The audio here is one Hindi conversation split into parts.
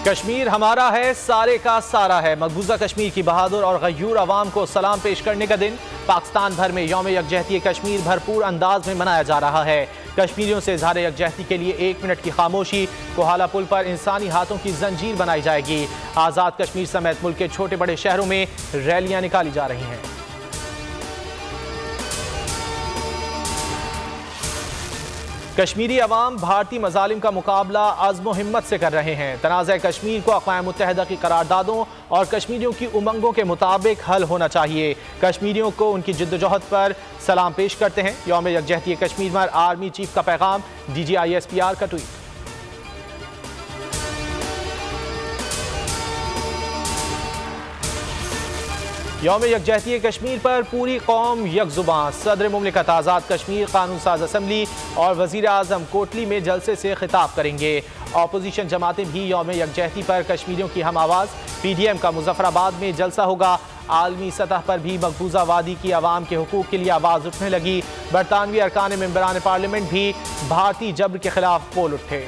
कश्मीर हमारा है, सारे का सारा है। मकबूजा कश्मीर की बहादुर और गयूर अवाम को सलाम पेश करने का दिन पाकिस्तान भर में यौम यकजहती कश्मीर भरपूर अंदाज में मनाया जा रहा है। कश्मीरियों से इज़हार यकजहती के लिए 1 मिनट की खामोशी। कोहाला पुल पर इंसानी हाथों की जंजीर बनाई जाएगी। आज़ाद कश्मीर समेत मुल्क के छोटे बड़े शहरों में रैलियां निकाली जा रही हैं। कश्मीरी अवाम भारतीय मजालिम का मुकाबला अज़्म हिम्मत से कर रहे हैं। तनाज़ा कश्मीर को अक़वाम मुत्तहिदा की करारदादों और कश्मीरियों की उमंगों के मुताबिक हल होना चाहिए। कश्मीरियों को उनकी जिद्दोजहद पर सलाम पेश करते हैं। यौम यकजहती कश्मीर पर आर्मी चीफ का पैगाम, DGISPR का ट्वीट। यौम यकजहती कश्मीर पर पूरी कौम यकजुबां। सदर मुमलिकत आज़ाद कश्मीर कानून साज असम्बली और वज़ीर आज़म कोटली में जलसे से खिताब करेंगे। अपोजिशन जमातें भी यौम यकजहती पर कश्मीरियों की हम आवाज़। PDM का मुजफ्फराबाद में जलसा होगा। आलमी सतह पर भी मकबूजा वादी की आवाम के हुकूक के लिए आवाज़ उठने लगी। बरतानवी अरकान मेंबरान पार्लियामेंट भी भारतीय जबर के खिलाफ बोल उठे।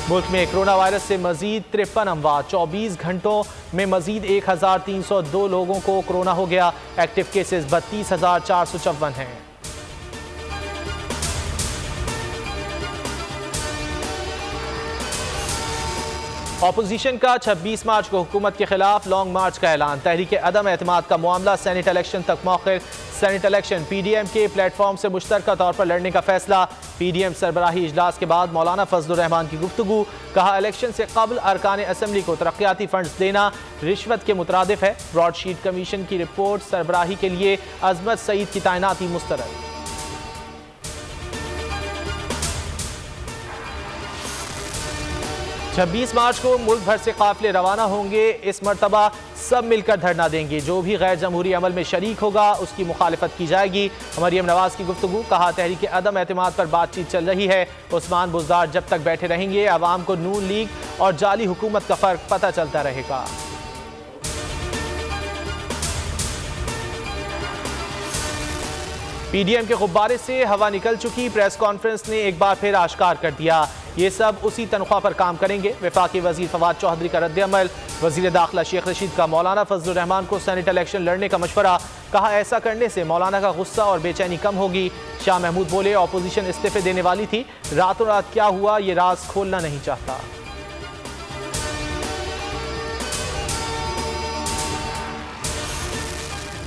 मुल्क में कोरोना वायरस से मजीद 53 अमवात। 24 घंटों में मजीद 1302 लोगों को कोरोना हो गया। एक्टिव केसेस 32,454 हैं। अपोजिशन का 26 मार्च को हुकूमत के खिलाफ लॉन्ग मार्च का ऐलान। तहरीक अदम एतमाद का मामला सेनेट इलेक्शन तक मौखिर। सेनेट इलेक्शन PDM के प्लेटफॉर्म से मुश्तरका तौर पर लड़ने का फैसला। PDM सरबराही इजलास के बाद मौलाना फजलुर रहमान की गुफ्तगू। कहा इलेक्शन से कबल अरकान असम्बली को तरक्याती फंड्स देना रिश्वत के मुतरादिफ है। ब्रॉडशीट कमीशन की रिपोर्ट सरबराही के लिए अजमत सईद की तैनाती मुस्तरद। 26 मार्च को मुल्क भर से काफिले रवाना होंगे। इस मरतबा सब मिलकर धरना देंगे। जो भी गैर जमहूरी अमल में शरीक होगा उसकी मुखालिफत की जाएगी। मरियम नवाज की गुफ्तगू। कहा तहरीक अदम एतमाद पर बातचीत चल रही है। उस्मान बुज़दार जब तक बैठे रहेंगे अवाम को नून लीग और जाली हुकूमत का फर्क पता चलता रहेगा। PDM के गुब्बारे से हवा निकल चुकी। प्रेस कॉन्फ्रेंस ने एक बार फिर आश्कार कर दिया ये सब उसी तनख्वाह पर काम करेंगे। वफाकी वजीर फवाद चौधरी का रद्द-ए-अमल। वजीर दाखिला शेख रशीद का मौलाना फजलुर रहमान को सेनेट इलेक्शन लड़ने का मशवरा। कहा ऐसा करने से मौलाना का गुस्सा और बेचैनी कम होगी। शाह महमूद बोले अपोजिशन इस्तीफे देने वाली थी, रातों रात क्या हुआ ये राज खोलना नहीं चाहता।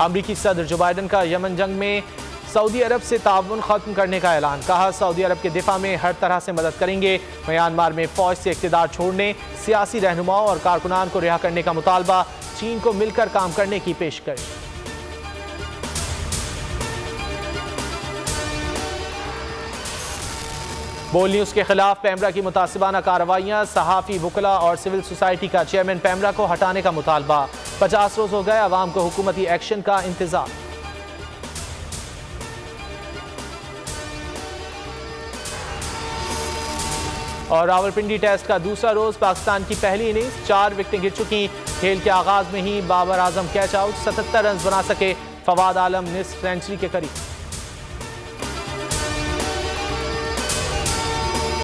अमरीकी सदर जो बाइडन का यमन जंग में सऊदी अरब से ताउन खत्म करने का ऐलान। कहा सऊदी अरब के दिफा में हर तरह से मदद करेंगे। म्यांमार में फौज से इक़्तिदार छोड़ने, सियासी रहनुमाओं और कारकुनान को रिहा करने का मुतालबा। चीन को मिलकर काम करने की पेशकश। बोल न्यूज़ के खिलाफ पैमरा की मुतासिबाना कार्रवाइयाँ। सहाफ़ी, वकला और सिविल सोसाइटी का चेयरमैन पैमरा को हटाने का मुतालबा। 50 रोज़ हो गए, अवाम को हुकूमती एक्शन का इंतजार। और रावलपिंडी टेस्ट का दूसरा रोज पाकिस्तान की पहली इनिंग्स 4 विकेटें गिर चुकी। खेल के आगाज में ही Babar Azam catch out. 77 run बना सके। फवाद आलम निस्फ सेंचुरी के करीब।